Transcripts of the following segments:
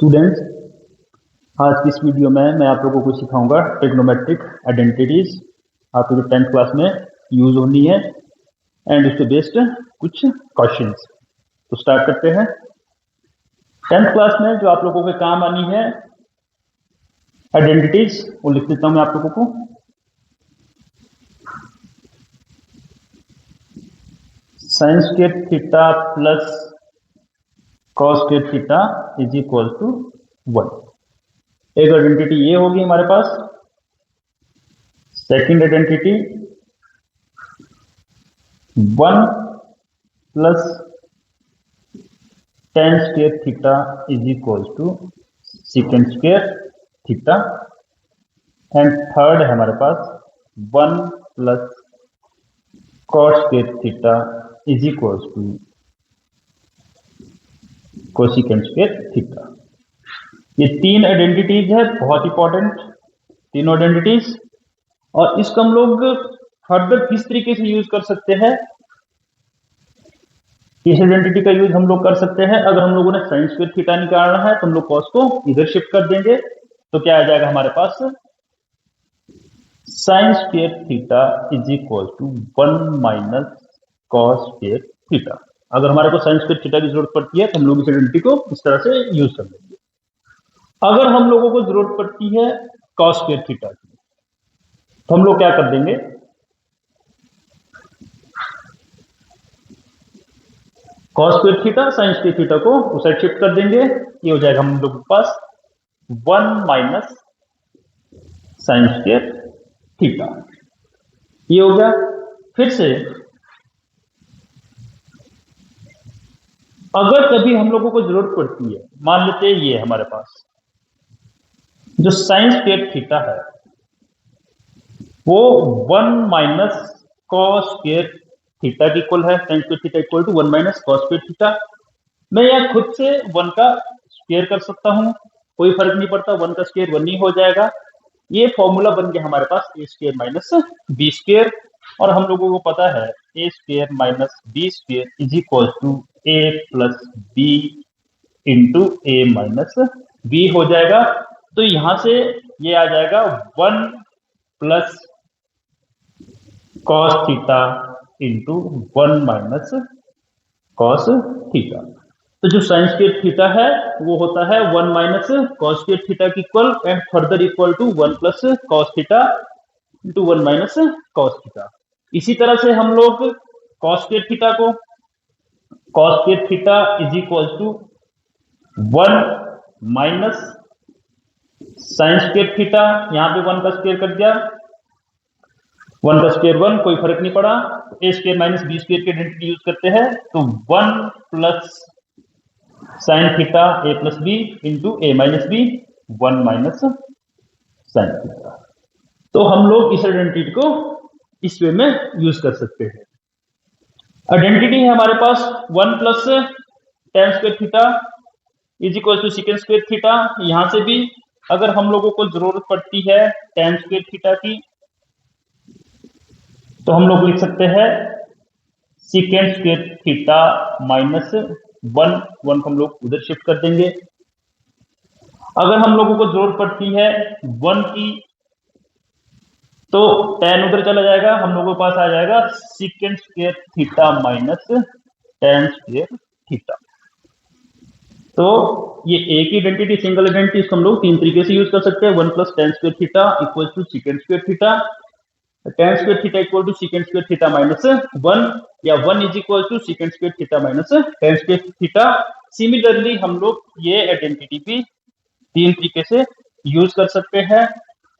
Students, आज की इस वीडियो में मैं आप लोगों को सिखाऊंगा ट्रिग्नोमेट्रिक आइडेंटिटीज आपकी जो 10th क्लास में यूज होनी है एंड उसके बेस्ड कुछ क्वेश्चंस। तो स्टार्ट करते हैं। 10th क्लास में जो आप लोगों के काम आनी है आइडेंटिटीज, वो लिख देता हूं मैं आप लोगों को। Sine square theta plus cos square theta is equal to 1। एक आइडेंटिटी ये होगी हमारे पास। Second identity 1 plus tan square theta is equal to second square theta. And third है हमारे पास 1 plus cos square theta is equal to cosecant square theta. ये तीन आइडेंटिटीज है, बहुत इंपॉर्टेंट तीनों आइडेंटिटीज। और इसको हम लोग फर्दर किस तरीके से यूज कर सकते हैं, इस आइडेंटिटी का यूज हम लोग कर सकते हैं। अगर हम लोगों ने साइन स्क्वायर थीटा निकालना है तो हम लोग कॉस को इधर शिफ्ट कर देंगे, तो क्या आ जाएगा हमारे पास sine square theta is equal to 1 minus cos square theta. अगर हमारे को साइन स्क्वायर थीटा की जरूरत पड़ती है तो हम लोग इस आइडेंटिटी को इस तरह से यूज कर लेंगे। अगर हम लोगों को जरूरत पड़ती है कॉस स्क्वायर थीटा की, तो हम लोग क्या कर देंगे, cos square theta sine square theta को उस साइड शिफ्ट कर देंगे। ये हो जाएगा हम लोगों के पास 1 माइनस साइन स्क्वायर थीटा। ये हो गया। फिर से अगर कभी हम लोगों को जरूरत पड़ती है, मान लेते हैं ये हमारे पास जो साइन स्क्वायर थीटा है वो 1 माइनस कॉस स्क्वायर थीटा की इक्वल है। Sine square theta equal to 1 minus cos square theta. मैं यहां खुद से 1 का स्क्वायर कर सकता हूं, कोई फर्क नहीं पड़ता, 1 का स्क्वायर 1 ही हो जाएगा। ये फॉर्मूला बन गया हमारे पास A square minus B square. और हम लोगों को पता है A square minus B square is equal to A plus B into A minus B हो जाएगा। तो यहां से ये आ जाएगा 1 plus cos theta into 1 minus cos theta. तो जो साइन स्क्वायर थीटा है वो होता है 1 माइनस कॉस स्क्वायर थीटा की equal and further equal to 1 plus cos theta into 1 minus cos theta. इसी तरह से हम लोग कॉस स्क्वायर थीटा को, cos square theta is equal to 1 minus sine square theta, यहां पे 1 का स्क्वायर कर दिया, 1 का स्क्वायर 1, कोई फर्क नहीं पड़ा। A square minus B square की आइडेंटिटी यूज करते हैं, तो 1 plus sine theta A plus B into A minus B, 1 minus sine theta. तो हम लोग इस आइडेंटिटी को इस वे में यूज कर सकते हैं। आइडेंटिटी है हमारे पास 1 plus tan square theta is equal to second square theta. यहां से भी अगर हम लोगों को जरूरत पड़ती है tan स्क्वायर थीटा की, तो हम लोग लिख सकते हैं सेकंड स्क्वायर थीटा माइनस 1 को हम लोग उधर शिफ्ट कर देंगे। अगर हम लोगों को जरूरत पड़ती है 1 की, तो tan उधर चला जाएगा, हम लोगों के पास आ जाएगा second square theta minus tan square theta. तो ये एक ही आइडेंटिटी, सिंगल आइडेंटिटी, इसको हम लोग तीन तरीके से यूज कर सकते हैं। 1 plus tan square theta equal to second square theta, tan square theta equal to second square theta minus 1, या 1 is equal to second square theta minus tan square theta. Similarly हम लोग ये आइडेंटिटी भी तीन तरीके से यूज कर सकते हैं।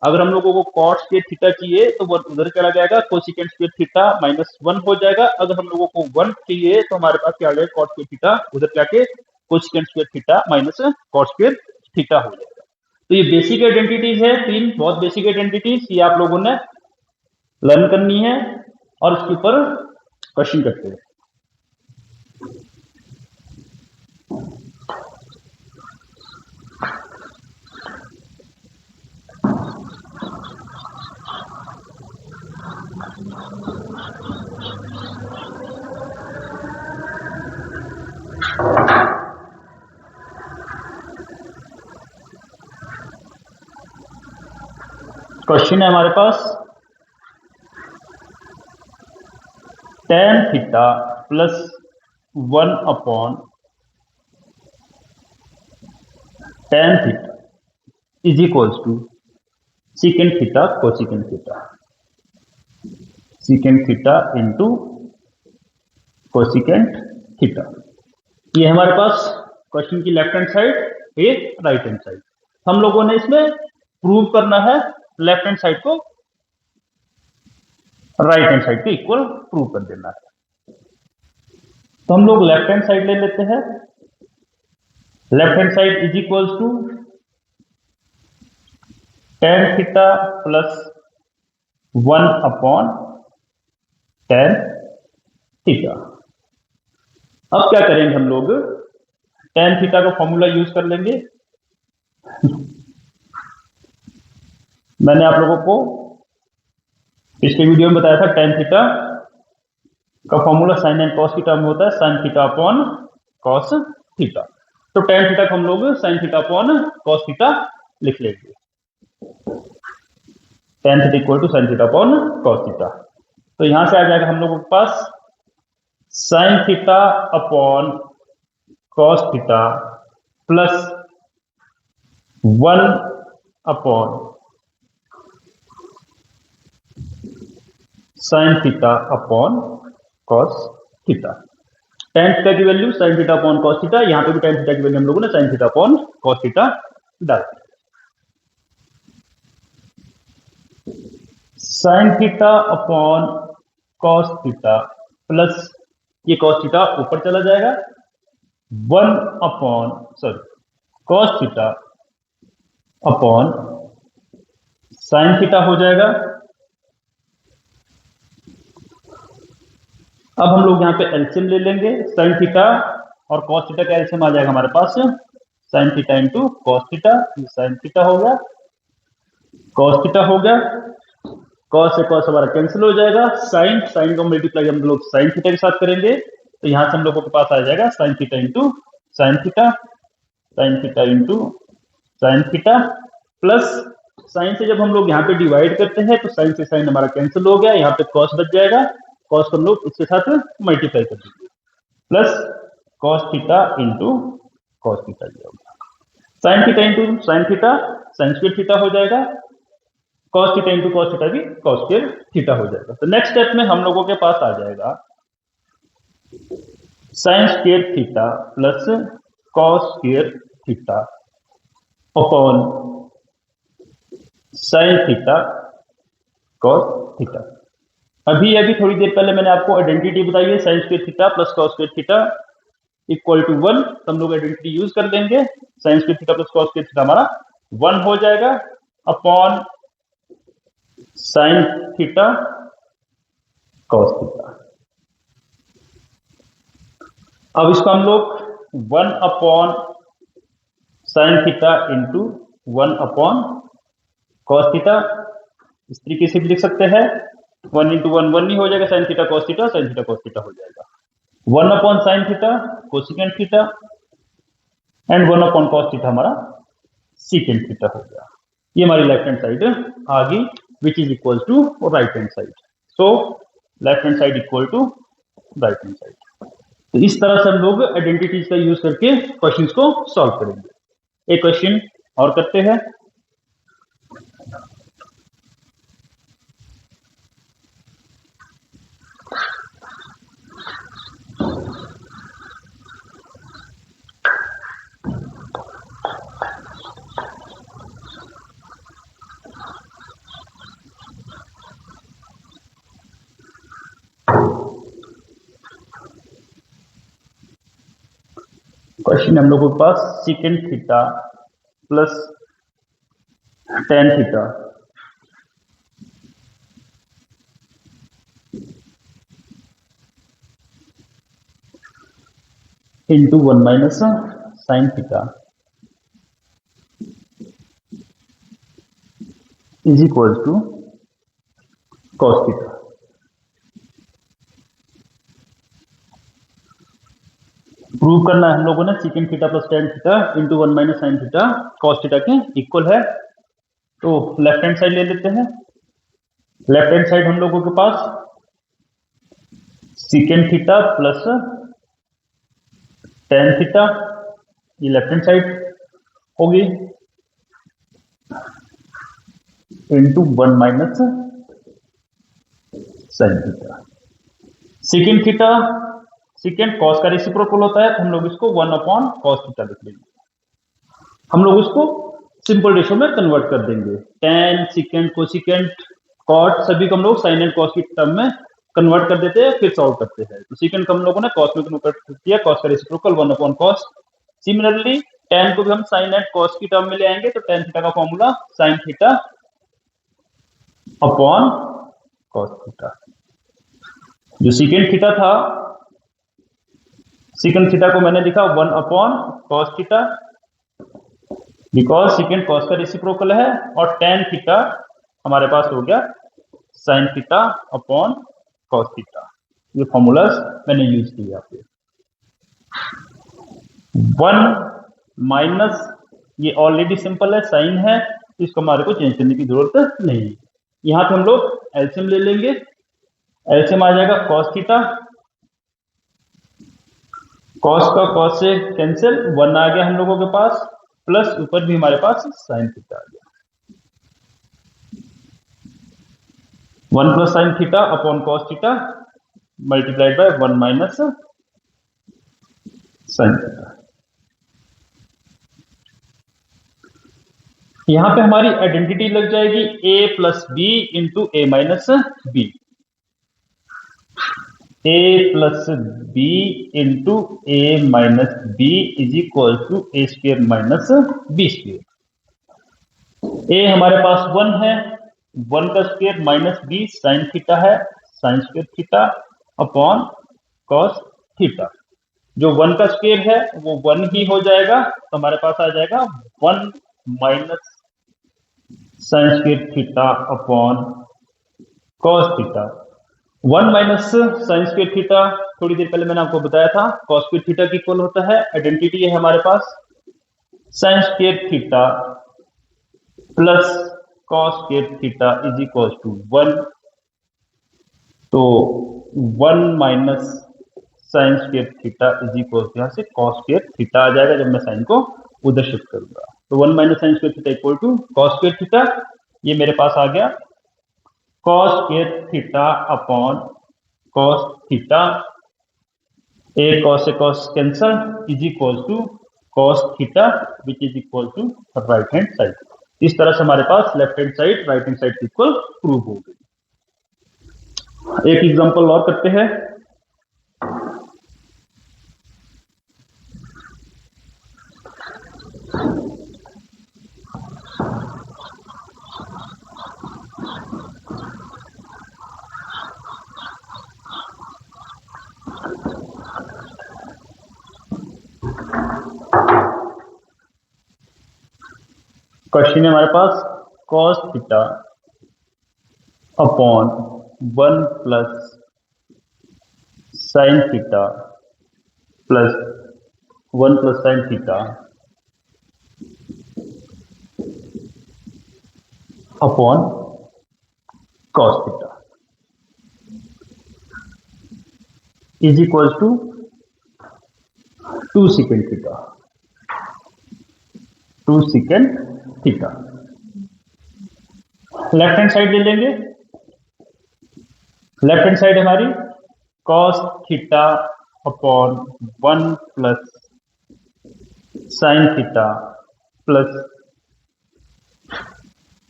अगर हम लोगों को cos स्क्वायर थीटा चाहिए तो वो उधर चला जाएगा, कोसिकेंट स्क्वायर थीटा माइनस 1 हो जाएगा। अगर हम लोगों को 1 चाहिए तो हमारे पास क्या आ जाएगा, cos स्क्वायर थीटा उधर जाके cosecant square theta minus cos square theta हो जाएगा। तो ये बेसिक आइडेंटिटीज है, तीन बहुत बेसिक आइडेंटिटीज, ये आप लोगों ने लर्न करनी है और उसके ऊपर क्वेश्चन करते हैं। क्वेश्चन है हमारे पास tan theta plus 1 tan theta is equals to secant theta cosecant theta, secant theta into cosecant theta. ये हमारे पास क्वेश्चन की लेफ्ट हैंड साइड, ये राइट हैंड साइड। हम लोगों ने इसमें प्रूव करना है लेफ्ट हैंड साइड को राइट हैंड साइड के इक्वल प्रूव कर देना है। तो हम लोग लेफ्ट हैंड साइड ले लेते हैं। Left hand side is equals to tan theta plus 1 tan theta. अब क्या करेंगे हम लोग, tan थीटा का फॉर्मूला यूज कर लेंगे। मैंने आप लोगों को पिछले वीडियो में बताया था tan थीटा का formula sin and cos theta में होता है sin theta upon cos theta. तो tan थीटा को हम लोग sin theta upon cos theta लिख लेंगे। tan theta equal to sin theta upon cos theta. तो यहां से आ जाएगा हम लोगों के पास sin theta upon cos theta plus 1 upon sin theta upon cos theta. tan theta की value sin theta upon cos theta, यहां पे भी tan थीटा की वैल्यू हम लोगों ने sin theta upon cos theta डाल दी। sin theta upon cos theta plus ये cos थीटा ऊपर चला जाएगा 1 cos theta upon sin theta हो जाएगा। अब हम लोग यहाँ पे एलसीएम ले लेंगे। sin थीटा और cos थीटा का एलसीएम आ जाएगा हमारे पास sin theta into cos theta. ये sin थीटा हो गया, cos थीटा हो गया, cos से cos हमारा कैंसिल हो जाएगा। sin को मल्टीप्लाई हम लोग sin थीटा के साथ करेंगे, तो यहां से हम लोगों के पास आ जाएगा sin theta into sin theta, sin theta into sin theta plus sin से जब हम लोग यहाँ पे डिवाइड करते हैं तो sin से sin हमारा कैंसिल हो गया, यहाँ पे cos बच जाएगा, cos को हम लोग इसके साथ मल्टीप्लाई कर देंगे plus cos theta into cos theta दिया होगा। sin theta into sin theta sin square theta हो जाएगा, cos theta into cos theta भी cos स्क्वायर थीटा हो जाएगा। तो नेक्स्ट स्टेप में हम लोगों के पास आ जाएगा sin square theta plus cos square theta upon sin theta cos theta. अभी थोड़ी देर पहले मैंने आपको आइडेंटिटी बताई है sin square theta plus cos square theta equal to 1। हम लोग आइडेंटिटी यूज कर लेंगे, sin square theta plus cos square theta हमारा 1 हो जाएगा upon sin theta cos theta. अब इसको हम लोग 1 upon sin theta into 1 upon cos theta इस तरीके से भी लिख सकते हैं। 1 इंटू 1 1 ही हो जाएगा, sin theta cos theta sin theta cos theta हो जाएगा। 1 upon sin theta cosecant theta and 1 upon cos theta हमारा सीकेंट थीटा हो गया। ये हमारी लेफ्ट हैंड साइड आ गई which is equals to right hand side. So left hand side equal to right hand side. तो इस तरह से हम लोग आइडेंटिटीज का यूज करके क्वेश्चंस को सॉल्व करेंगे। एक क्वेश्चन और करते हैं। क्वेश्चन हम लोगों के पास secant theta plus tan theta into 1 minus sine theta is equal to cos theta. Prove करना है हम लोगों ने secant theta plus tan theta into 1 minus sine theta cos theta के इक्वल है। तो लेफ्ट हैंड साइड ले लेते हैं। लेफ्ट हैंड साइड हम लोगों के पास secant theta plus tan theta, ये लेफ्ट हैंड साइड होगी, into 1 minus sine theta. Secant theta, secant cos का रेसिप्रोकल होता है, तो हम लोग इसको 1 अपॉन कॉस थीटा लिख लेंगे। हम लोग इसको सिंपल रेशो में कन्वर्ट कर देंगे। टेन, सीकेंट, कोसिकेंट, कॉट सभी को हम लोग साइन एंड कॉस की टर्म में कन्वर्ट कर देते हैं, फिर सॉल्व करते हैं। तो सीकेंट को हम लोगों ने कॉस में कन्वर्ट किया, कॉस का reciprocal 1 upon cos. Similarly ten को भी हम साइन एंड कॉस की टर्म में ले आएंगे, तो टेन थीटा का formula sine theta upon cos theta. जो सीकेंट थीटा था, सीकेंट थीटा को मैंने लिखा 1 upon cos theta, because secant cos का रेसिप्रोकल है, और टेन थीटा हमारे पास हो गया sign theta upon cos theta. ये फॉर्मूलाज मैंने यूज किए यहाँ पे। 1 माइनस, ये ऑलरेडी सिंपल है, साइन है, तो इसको हमारे को चेंज करने की जरूरत नहीं है। यहाँ पे हम लोग एलसीएम ले लेंगे। एलसीएम आ जाएगा कॉस थीटा, कॉस का कॉस से कैंसिल, 1 आ गया हम लोगों के पास, प्लस ऊपर भी हमारे पास साइन थीटा आ गया। 1 plus sine theta upon cos theta multiplied by 1 minus sine theta. यहां पे हमारी आइडेंटिटी लग जाएगी a plus B into A minus B. a plus B into A minus B is equal to A square minus B square. A हमारे पास 1 है, 1 का square minus B sine theta है, sine square theta upon cos theta. जो 1 का square है वो 1 ही हो जाएगा, तो हमारे पास आ जाएगा 1 minus sine square theta upon cos theta. 1 minus sine square theta थोड़ी देर पहले मैंने आपको बताया था कॉस स्क्वेयर थीटा की इक्वल होता है। आइडेंटिटी है हमारे पास sine square theta plus cos square theta is equal to 1। तो 1 minus sine square theta is equal to, यहां से कॉस स्क्वेयर थीटा आ जाएगा जब मैं साइन को उधर शिफ्ट करूंगा। तो 1 minus sine square theta equal to cos square theta, ये मेरे पास आ गया cos square theta upon cos theta, ए कॉस से cos cancel is equal to cos theta which is equal to right hand side. इस तरह से हमारे पास left hand side right hand side equal prove हो गई। एक एग्जांपल और करते हैं। क्वेश्चन है हमारे पास cos theta upon 1 plus sine theta plus 1 plus sine theta upon cos theta is equal to 2 second theta, 2 second theta. Left hand side ले लेंगे। लेफ्ट हैंड साइड हमारी cos theta upon 1 plus sine theta plus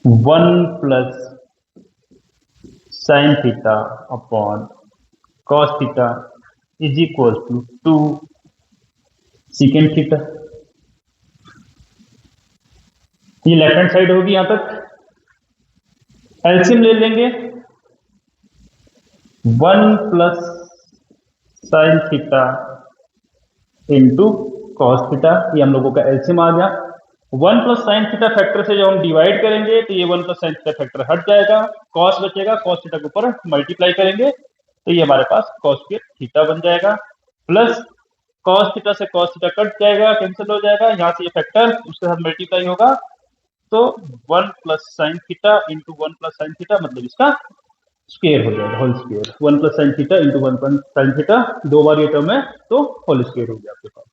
1 plus sine theta upon cos theta is equal to 2 second theta. ये left hand side होगी यहां तक। LCM ले लेंगे। 1 plus sine theta into cos theta, ये हम लोगों का एलसीएम आ गया। 1 प्लस साइन थीटा फैक्टर से जब हम डिवाइड करेंगे तो ये 1 प्लस साइन थीटा फैक्टर हट जाएगा, कॉस बचेगा, कॉस थीटा के ऊपर मल्टीप्लाई करेंगे तो ये हमारे पास कॉस स्क्वायर थीटा बन जाएगा, प्लस कॉस थीटा से कॉस थीटा कट जाएगा, कैंसिल हो जाएगा, यहाँ से ये फैक्टर उसके साथ मल्टीप्लाई होगा तो 1 plus sine theta into 1 plus sine theta, मतलब इसका स्क्वायर हो जाएगा, whole square. 1 plus sine theta into 1 plus sine theta, 2 बार ये टर्म है तो होल स्क्वायर हो गया आपके पास।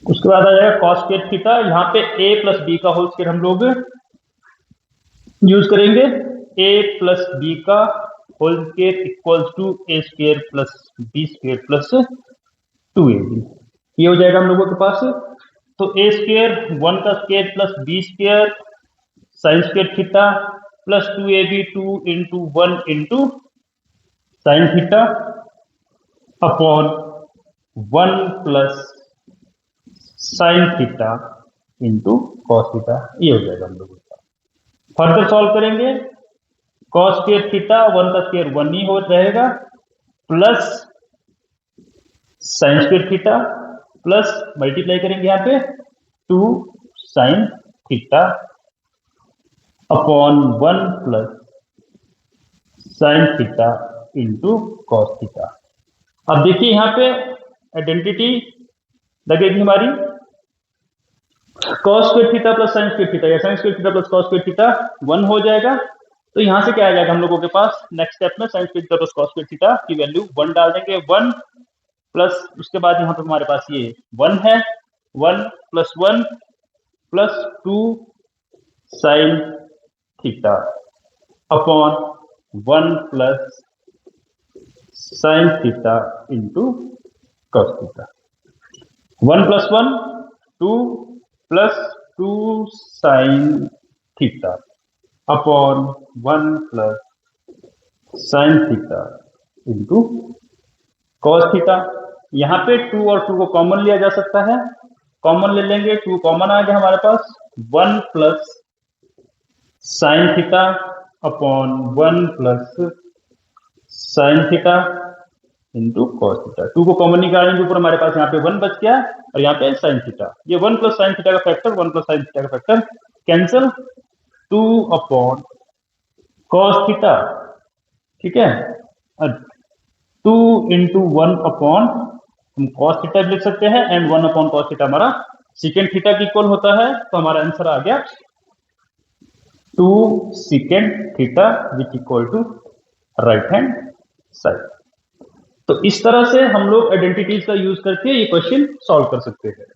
उसके बाद आ जाएगा कॉस स्क्वायर थीटा। यहाँ पे a प्लस बी का होल स्क्वायर हम लोग यूज करेंगे। a प्लस बी का होल square equals to a square plus b square plus 2ab, ये हो जाएगा हम लोगों के पास। तो a स्क्वायर 1 का square plus b square sine square theta plus 2ab 2 into 1 into sine theta upon 1 plus sine theta into cos theta, ये हो जाएगा हम लोगों का। फर्दर सॉल्व करेंगे, कॉस स्क्वायर थीटा 1 का स्क्वायर 1 ही हो रहेगा, plus sine square theta plus multiply करेंगे यहाँ पे 2 sine theta upon 1 plus sine theta into cos theta. अब देखिए यहाँ पे आइडेंटिटी लगेगी हमारी, cos square theta plus sine square theta या sine square theta plus cos square theta 1 हो जाएगा। तो यहां से क्या आ जाएगा हम लोगों के पास, नेक्स्ट स्टेप में sign square theta plus cos square theta की वैल्यू 1 डाल देंगे, 1 प्लस उसके बाद यहां पे हमारे पास ये 1 है, 1 plus 1 plus 2 sine theta upon 1 plus sine theta into cos theta. 1 plus 1 2 plus 2 sine theta upon 1 plus sine theta into cos theta. यहाँ पे 2 और 2 को कॉमन लिया जा सकता है, कॉमन ले लेंगे, 2 कॉमन आ गया हमारे पास, 1 plus sine theta upon 1 plus sine theta into cos theta. 2 को कॉमन निकालेंगे, ऊपर हमारे पास यहाँ पे 1 बच गया और यहाँ पे साइन थीटा, ये 1 प्लस साइन थीटा का फैक्टर 1 प्लस साइन थीटा का factor cancel, 2 upon cos theta, ठीक है, 2 इंटू 1 अपॉन हम कॉस थीटा लिख सकते हैं एंड 1 अपॉन कॉस थीटा हमारा सेकेंड थीटा की इक्वल होता है। तो हमारा आंसर आ गया 2 second theta which equal to right hand side. तो इस तरह से हम लोग आइडेंटिटीज का यूज करके ये क्वेश्चन सॉल्व कर सकते हैं।